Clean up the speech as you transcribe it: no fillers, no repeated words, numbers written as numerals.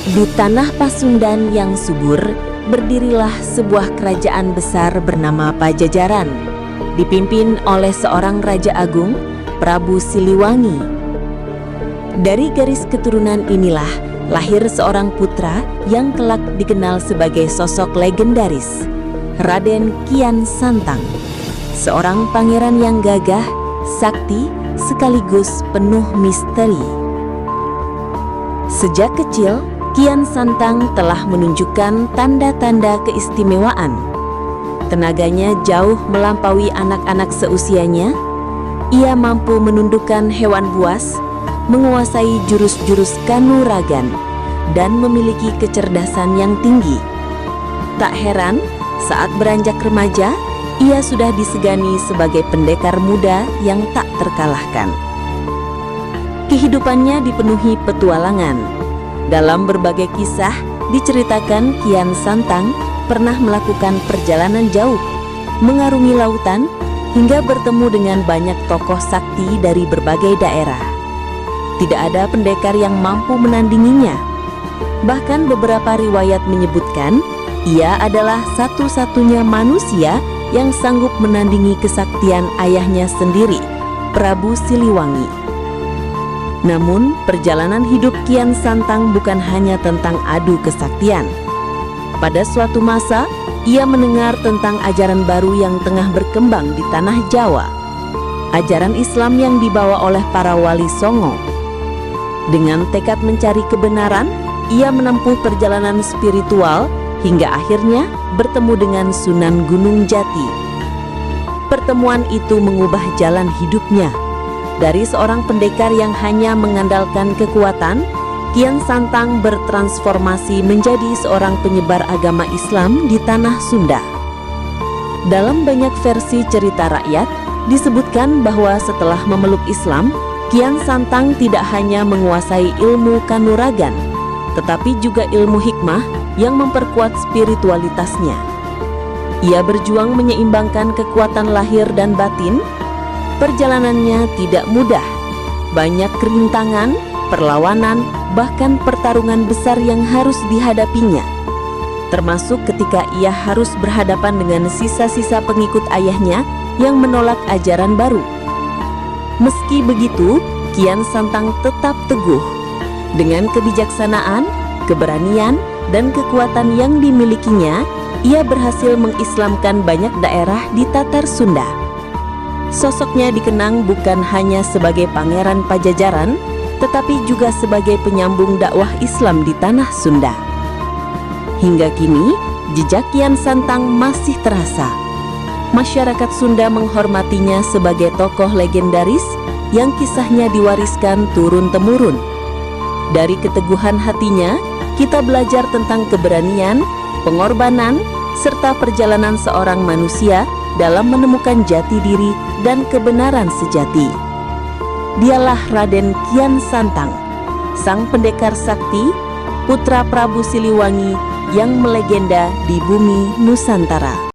Di tanah Pasundan yang subur, berdirilah sebuah kerajaan besar bernama Pajajaran, dipimpin oleh seorang Raja Agung, Prabu Siliwangi. Dari garis keturunan inilah lahir seorang putra yang kelak dikenal sebagai sosok legendaris, Raden Kian Santang, seorang pangeran yang gagah, sakti, sekaligus penuh misteri. Sejak kecil, Kian Santang telah menunjukkan tanda-tanda keistimewaan. Tenaganya jauh melampaui anak-anak seusianya. Ia mampu menundukkan hewan buas, menguasai jurus-jurus kanuragan, dan memiliki kecerdasan yang tinggi. Tak heran, saat beranjak remaja, ia sudah disegani sebagai pendekar muda yang tak terkalahkan. Kehidupannya dipenuhi petualangan. Dalam berbagai kisah, diceritakan Kian Santang pernah melakukan perjalanan jauh, mengarungi lautan, hingga bertemu dengan banyak tokoh sakti dari berbagai daerah. Tidak ada pendekar yang mampu menandinginya. Bahkan beberapa riwayat menyebutkan, ia adalah satu-satunya manusia yang sanggup menandingi kesaktian ayahnya sendiri, Prabu Siliwangi. Namun, perjalanan hidup Kian Santang bukan hanya tentang adu kesaktian. Pada suatu masa, ia mendengar tentang ajaran baru yang tengah berkembang di tanah Jawa. Ajaran Islam yang dibawa oleh para wali songo. Dengan tekad mencari kebenaran, ia menempuh perjalanan spiritual hingga akhirnya bertemu dengan Sunan Gunung Jati. Pertemuan itu mengubah jalan hidupnya. Dari seorang pendekar yang hanya mengandalkan kekuatan, Kian Santang bertransformasi menjadi seorang penyebar agama Islam di tanah Sunda. Dalam banyak versi cerita rakyat, disebutkan bahwa setelah memeluk Islam, Kian Santang tidak hanya menguasai ilmu kanuragan, tetapi juga ilmu hikmah yang memperkuat spiritualitasnya. Ia berjuang menyeimbangkan kekuatan lahir dan batin. Perjalanannya tidak mudah. Banyak kerintangan, perlawanan, bahkan pertarungan besar yang harus dihadapinya. Termasuk ketika ia harus berhadapan dengan sisa-sisa pengikut ayahnya yang menolak ajaran baru. Meski begitu, Kian Santang tetap teguh. Dengan kebijaksanaan, keberanian, dan kekuatan yang dimilikinya, ia berhasil mengislamkan banyak daerah di Tatar Sunda. Sosoknya dikenang bukan hanya sebagai pangeran Pajajaran, tetapi juga sebagai penyambung dakwah Islam di tanah Sunda. Hingga kini, jejak Kian Santang masih terasa. Masyarakat Sunda menghormatinya sebagai tokoh legendaris yang kisahnya diwariskan turun-temurun. Dari keteguhan hatinya, kita belajar tentang keberanian, pengorbanan, serta perjalanan seorang manusia dalam menemukan jati diri dan kebenaran sejati. Dialah Raden Kian Santang, sang pendekar sakti, putra Prabu Siliwangi yang melegenda di bumi Nusantara.